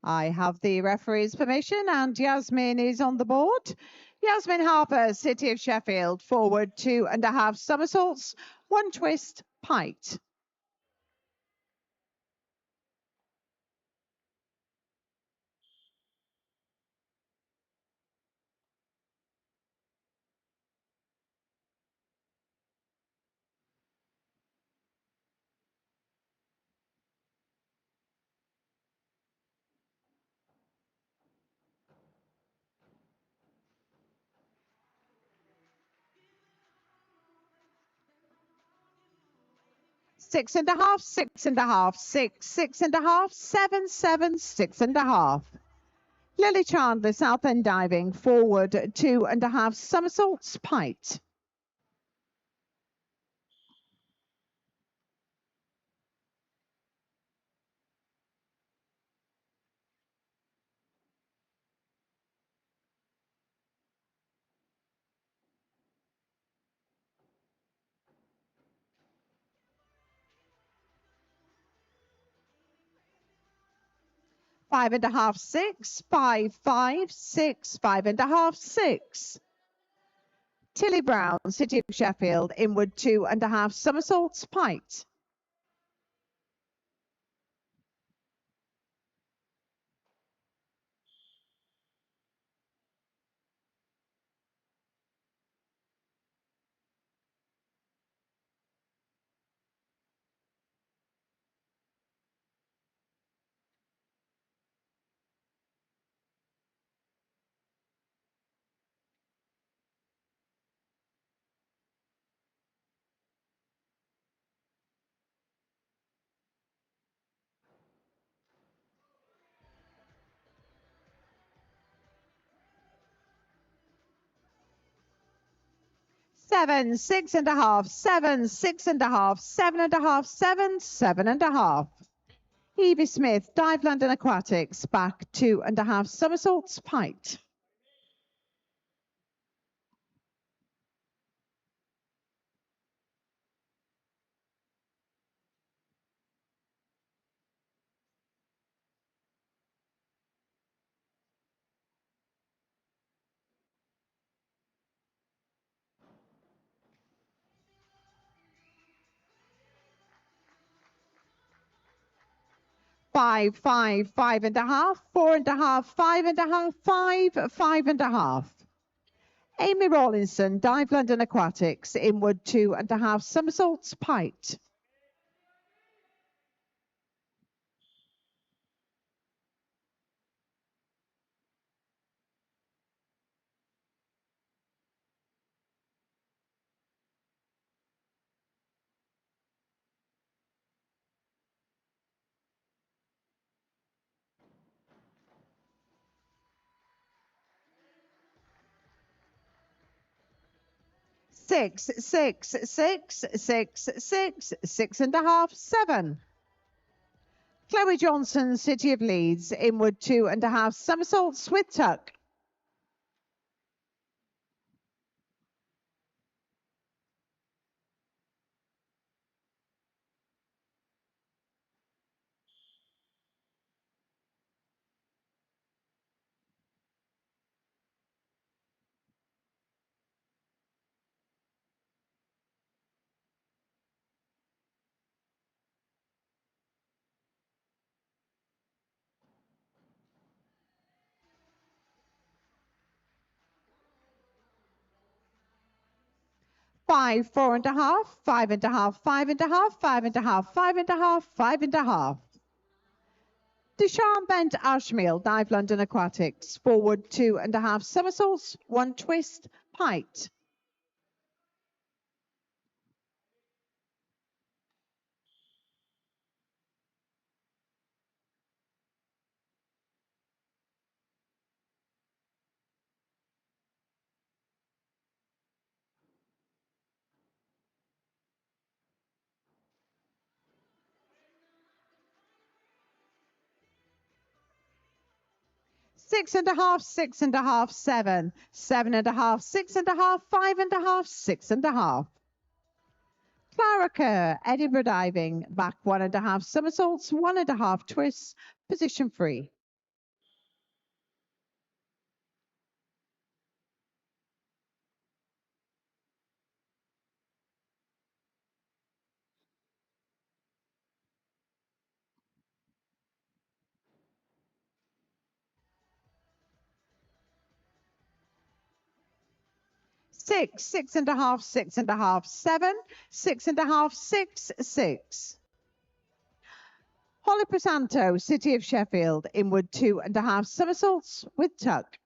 I have the referee's permission and Yasmin is on the board. Yasmin Harper, City of Sheffield, forward 2.5 somersaults, 1 twist, pite. Six and a half, 6.5, 7, 7, 6.5. Lily Chandler, South End diving, forward 2.5 somersaults, pite. 5.5, 6, 5, 5, 6, 5.5, 6. Tilly Brown, City of Sheffield, inward 2.5 somersaults, pite. 7, 6.5, 7, 6.5, 7.5, 7, 7.5. Evie Smith, Dive London Aquatics, back 2.5 somersaults, pite. 5, 5, 5.5, 4.5, 5.5, 5, 5.5. Amy Rawlinson, Dive London Aquatics, inward 2.5 somersaults, pite. 6, 6, 6, 6, 6, 6.5, 7. Chloe Johnson, City of Leeds, inward 2.5 somersaults with tuck. 5, 4.5, 5.5, 5.5, 5.5, 5.5, 5.5. Dushan Bent Ashmiel, Dive London Aquatics, forward 2.5 somersaults, 1 twist, pite. 6.5, 6.5, 7, 7.5, 6.5, 5.5, 6.5. Clara Kerr, Edinburgh Diving, back 1.5 somersaults, 1.5 twists, position free. 6, 6.5, 6.5, 7, 6.5, 6, 6. Holly Prasanto, City of Sheffield, inward 2.5 somersaults with tuck.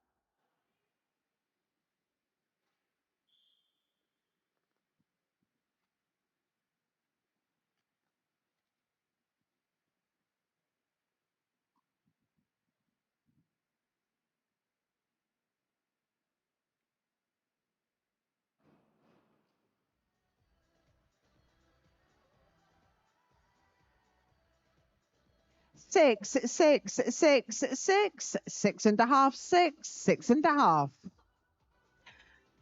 Six, 6, 6, 6, 6.5, 6, 6.5.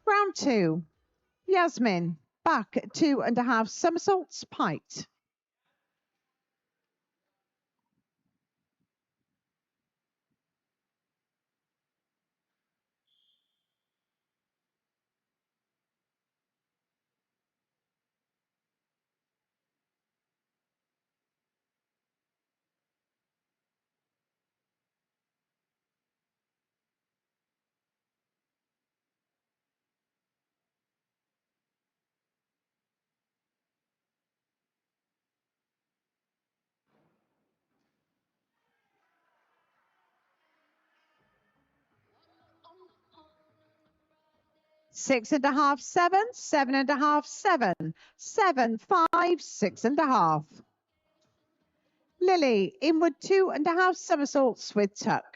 Round 2. Yasmin, back 2.5 somersaults, pike. 6.5, 7, 7.5, 7, 7, 5, 6.5. Lily, inward 2.5 somersaults with tuck.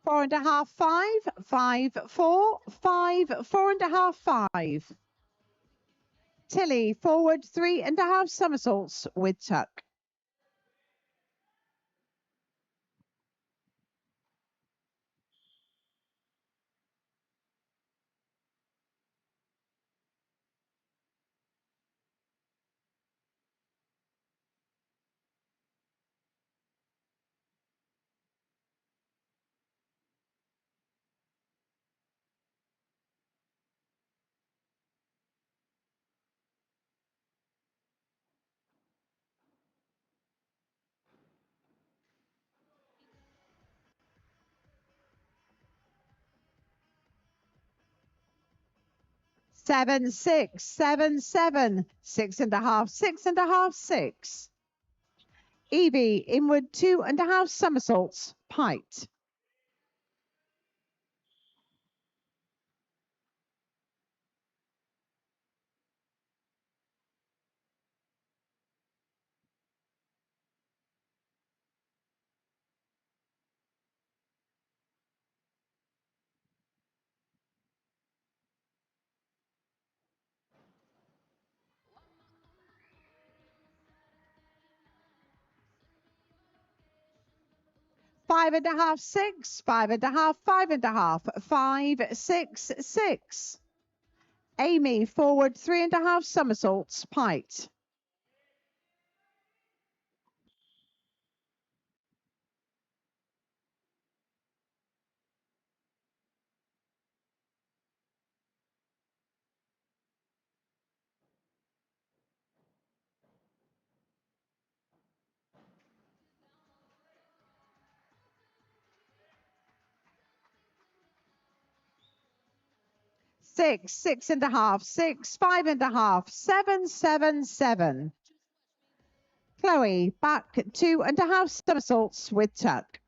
4.5, 5, 5, 4, 5, 4.5, 5. Tilly, forward 3.5 somersaults with tuck. 7, 6, 7, 7, 6.5, 6.5, 6. Evie, inward 2.5 somersaults, pike. 5.5, 6, 5.5, 5.5, 5, 6, 6. Amy, forward 3.5 somersaults, pike. 6, 6.5, 6, 5.5, 7, 7, 7. Chloe, back 2.5 somersaults with tuck.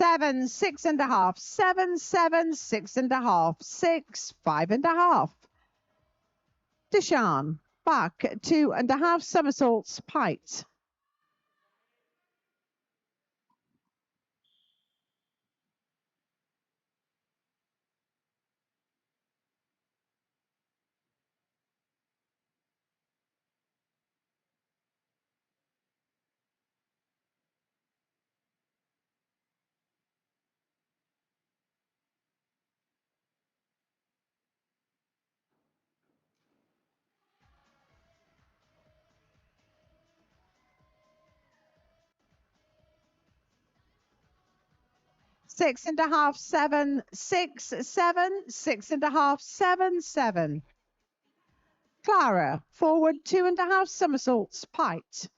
7, 6.5, 7, 7, 6.5, 6, 5.5. Deshan, back 2.5 somersaults, Pite. 6.5, 7, 6, 7, 6.5, 7, 7. Clara, forward 2.5 somersaults, Pite.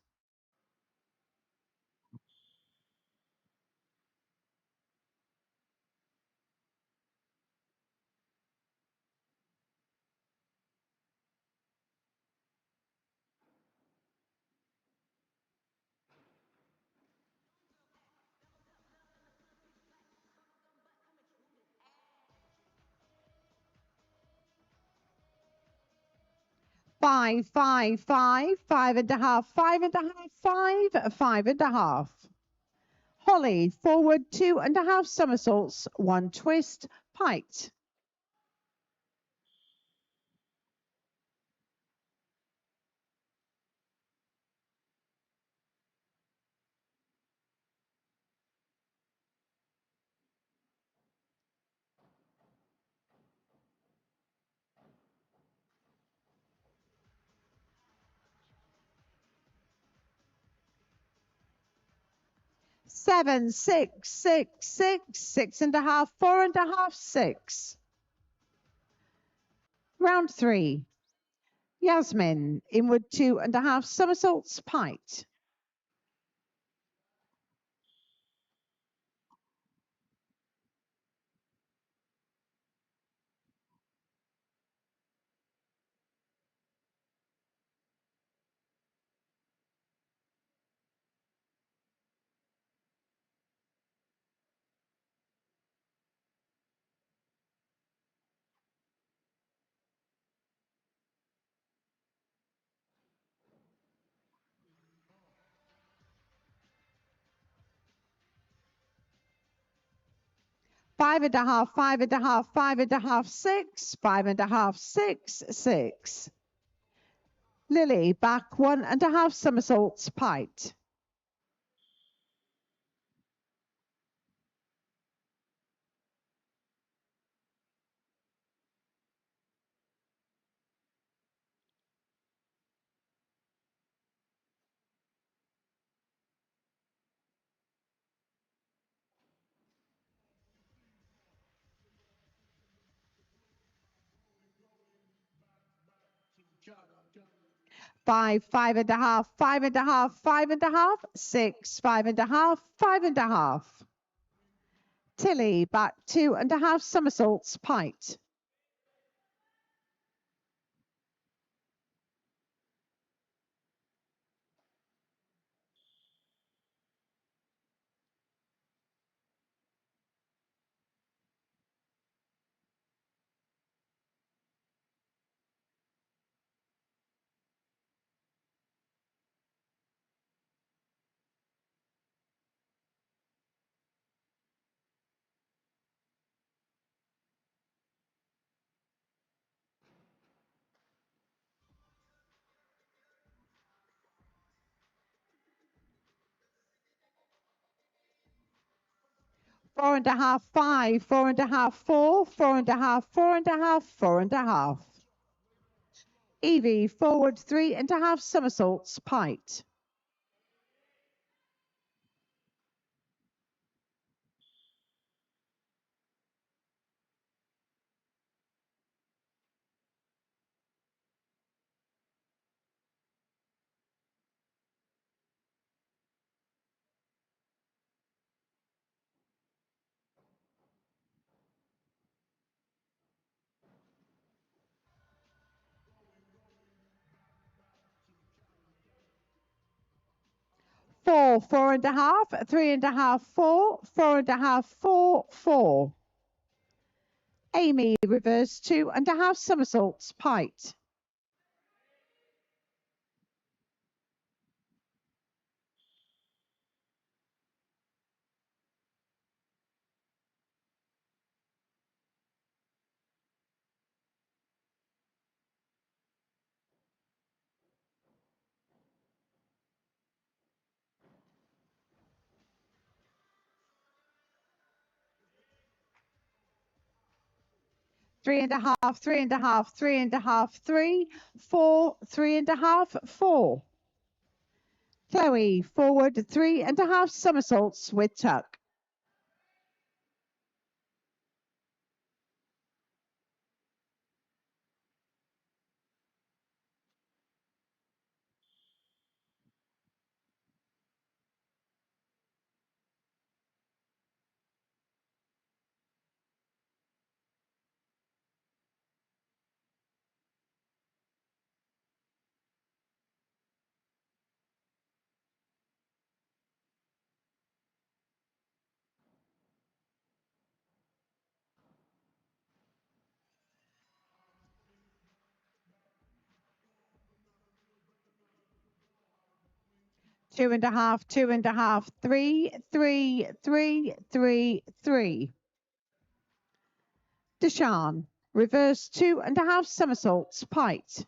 5, 5, 5, 5.5, 5.5, 5, 5.5. Holly, forward 2.5 somersaults, 1 twist, Pite. 7, 6, 6, 6, 6.5, 4.5, 6. Round 3. Yasmin, inward 2.5 somersaults, Pite. 5.5, 5.5, 5.5, 6, 5.5, 6, 6. Lily, back 1.5 somersaults, Pite. 5, 5.5, 5.5, 5.5, 6, 5.5, 5.5. Tilly, back 2.5 somersaults, Pite. 4.5, 5, 4.5, 4, 4.5, 4.5, 4.5. Evie, forward 3.5 somersaults, Pite. 4, 4.5, 3.5, 4, 4.5, 4, 4. Amy, reverse 2.5 somersaults, Pite. Three and a half, 3.5, 3.5, 3, 4, 3.5, 4. Chloe, forward 3.5 somersaults with tuck. Two and a half, 3, 3, 3, 3, 3. Deshan, reverse 2.5 somersaults, Pite.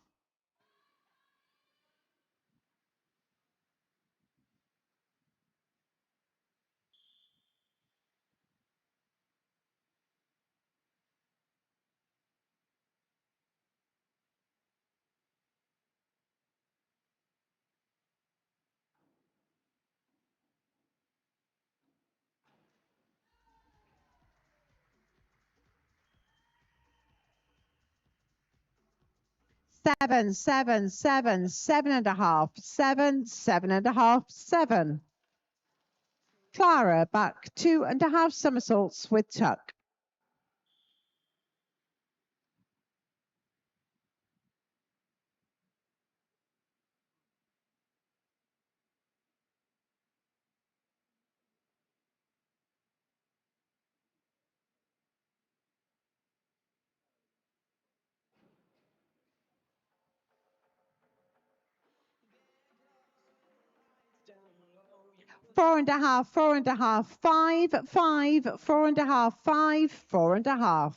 Seven, 7, 7, 7.5, 7, 7.5, 7. Clara, back 2.5 somersaults with tuck. Four and a half, 4.5, 5, 5, 4.5, 5, 4.5.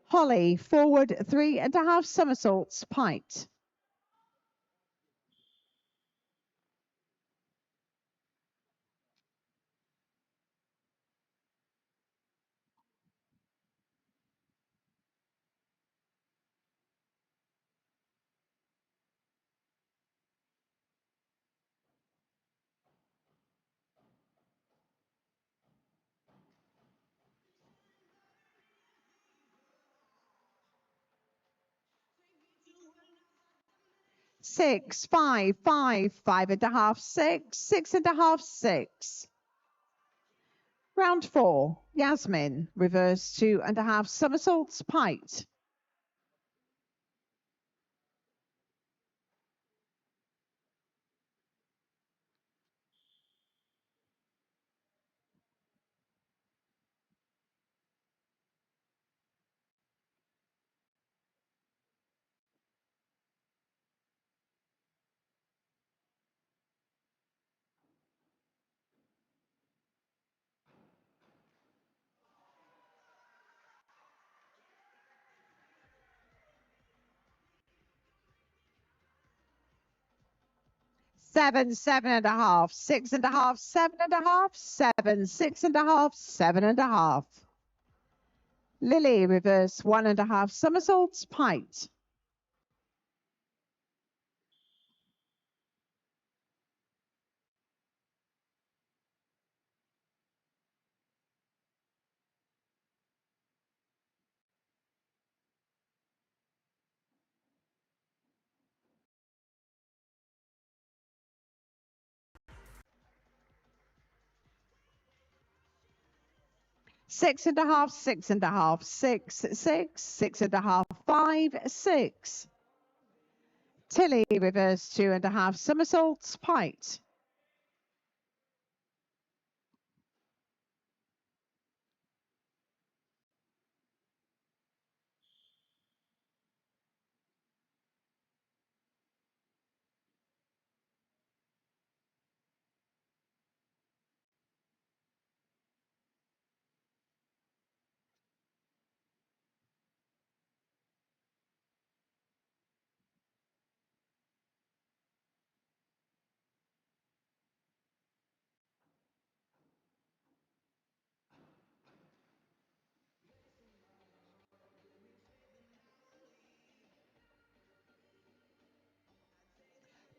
Holly, forward 3.5 somersaults, Pite. Six, 5, 5, 5.5, 6, 6.5, 6. Round 4, Yasmin, reverse 2.5 somersaults, Pite. Seven, 7.5, 6.5, 7.5, 7, 6.5, 7.5. Lily, reverse 1.5 somersaults, Pite. Six and a half, 6.5, 6, 6, 6.5, 5, 6. Tilly, reverse 2.5 somersaults, Pite.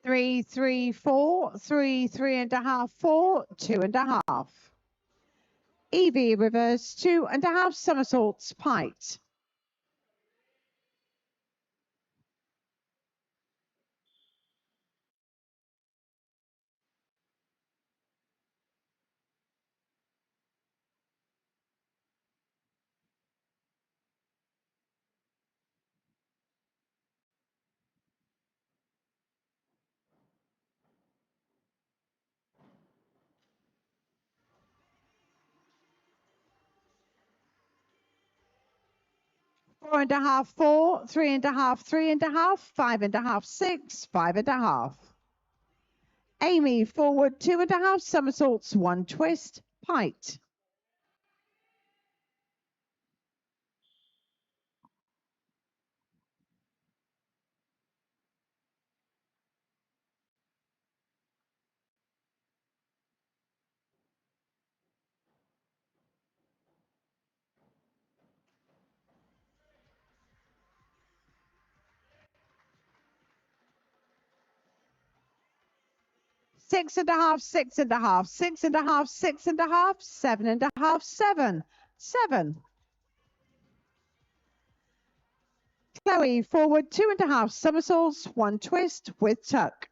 3, 3, 4, 3, 3.5, 4, 2.5. Evie reverse 2.5 somersaults, pite. Four and a half, 4, 3.5, 3.5, 5.5, 6, 5.5. Amy forward 2.5 somersaults, 1 twist, pite. Six and a half, 6.5, 6.5, 6.5, 7.5, 7, 7. Chloe forward 2.5 somersaults, 1 twist with tuck.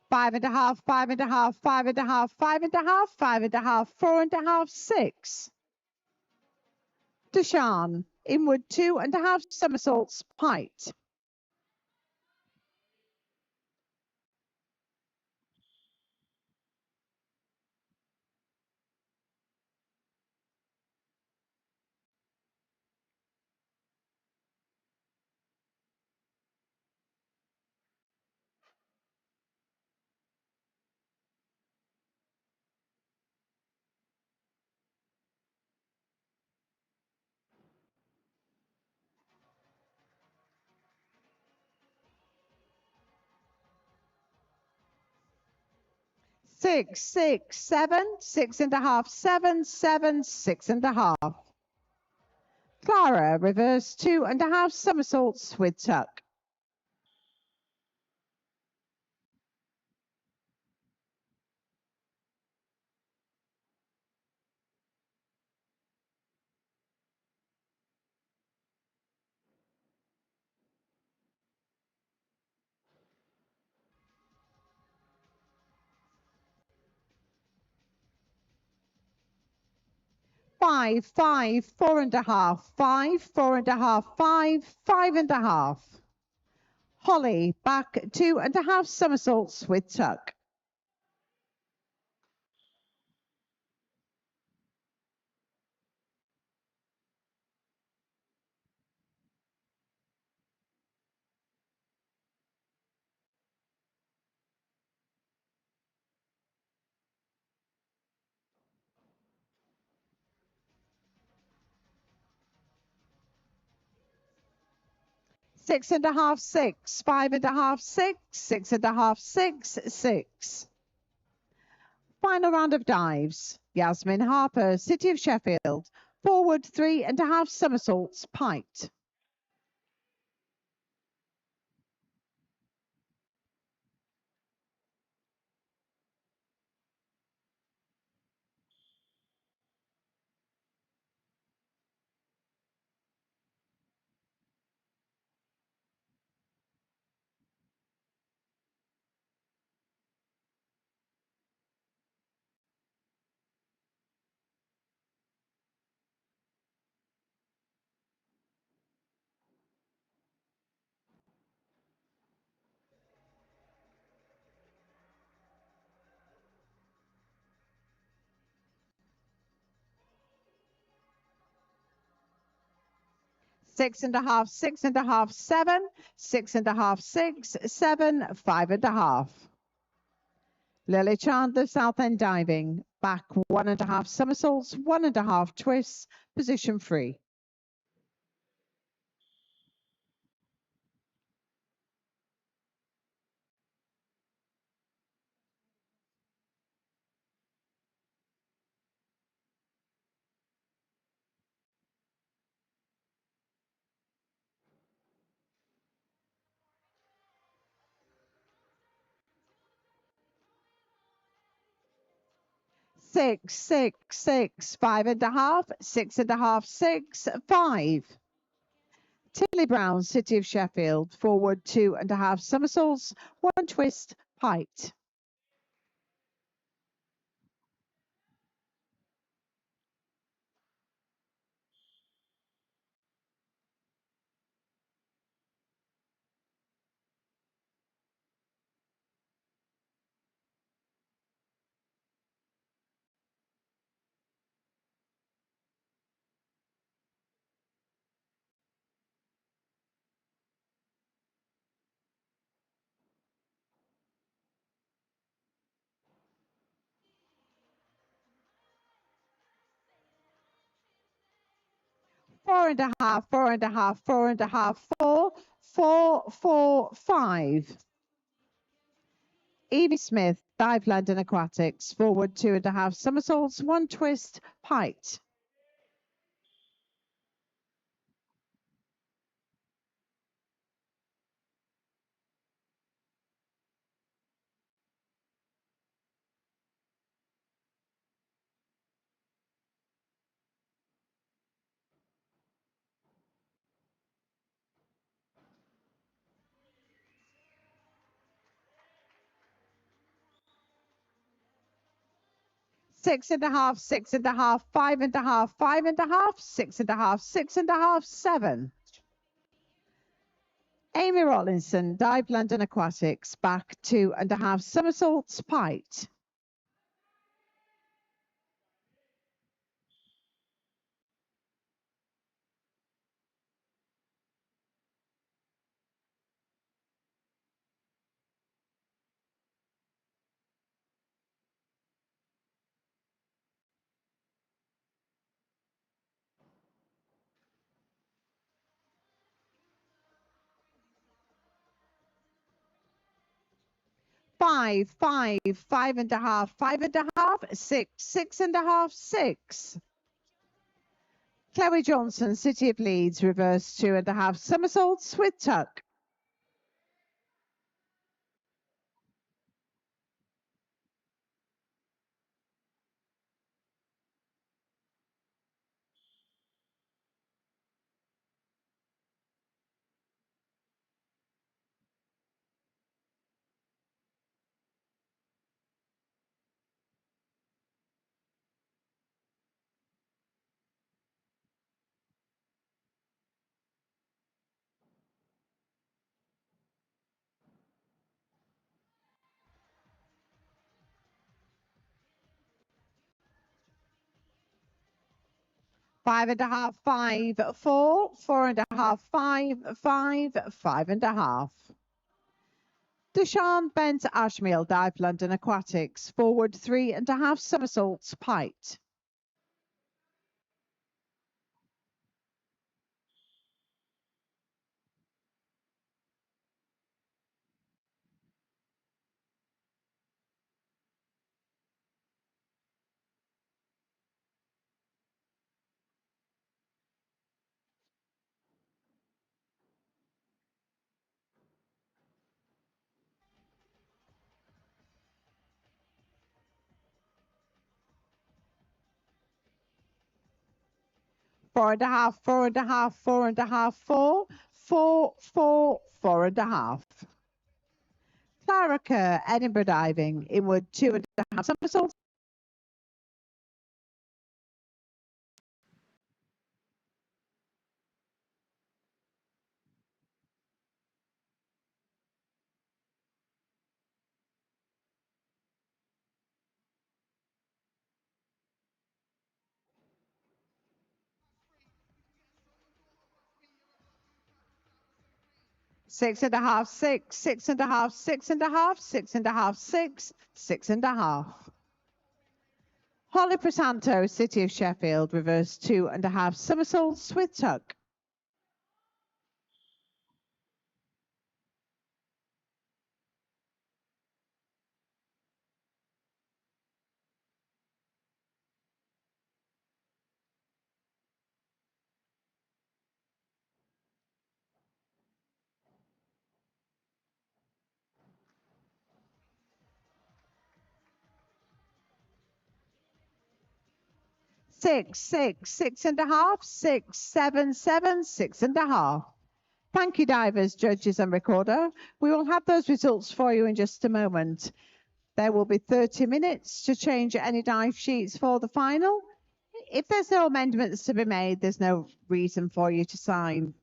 Five and a half, 5.5, 5.5, 5.5, 5.5, 4.5, 6. Deshan, inward 2.5 somersaults, pite. Six, 6, 7, 6.5, 7, 7, 6.5. Clara, reverse 2.5 somersaults with tuck. Five, 5, 4.5, 5, 4.5, 5, 5.5. Holly, back 2.5 somersaults with tuck. Six and a half, 6, 5.5, 6, 6.5, 6, 6. Final round of dives. Yasmin Harper, City of Sheffield. Forward 3.5 somersaults, pite. Six and a half, six and a half, seven, six and a half, six, seven, five and a half. Lily Chandler, South End diving, back one and a half somersaults, one and a half twists, position free. Six, six, six, five and a half, six and a half, six, five. Tilly Brown, City of Sheffield, forward two and a half somersaults, one twist, height. Four and a half, four and a half, four and a half, four, four, four, five. Evie Smith, Dive London Aquatics, forward two and a half somersaults, one twist, height. Six and a half, six and a half, five and a half, five and a half, six and a half, six and a half, seven. Amy Rollinson, Dive London Aquatics, back two and a half somersaults, height. Five, five, five and a half, five and a half, six, six and a half, six. Chloe Johnson, City of Leeds, reverse two and a half somersaults with tuck. Five and a half, five, four, four and a half, five, five, five and a half. Deshaun Bent Ashmiel, Dive London Aquatics, forward three and a half somersaults, height. Four and a half, four and a half, four and a half, four, four, four, four and a half. Clara Kerr, Edinburgh Diving, inward two and a half somersaults. 6.5, 6, 6.5, 6.5, 6.5, 6, 6.5. Holly Prasanto, City of Sheffield, reverse 2.5 somersaults with tuck. Six, 6.5, 6, 7, 7, 6.5. Thank you, divers, judges and recorder. We will have those results for you in just a moment. There will be 30 minutes to change any dive sheets for the final. If there's no amendments to be made, there's no reason for you to sign.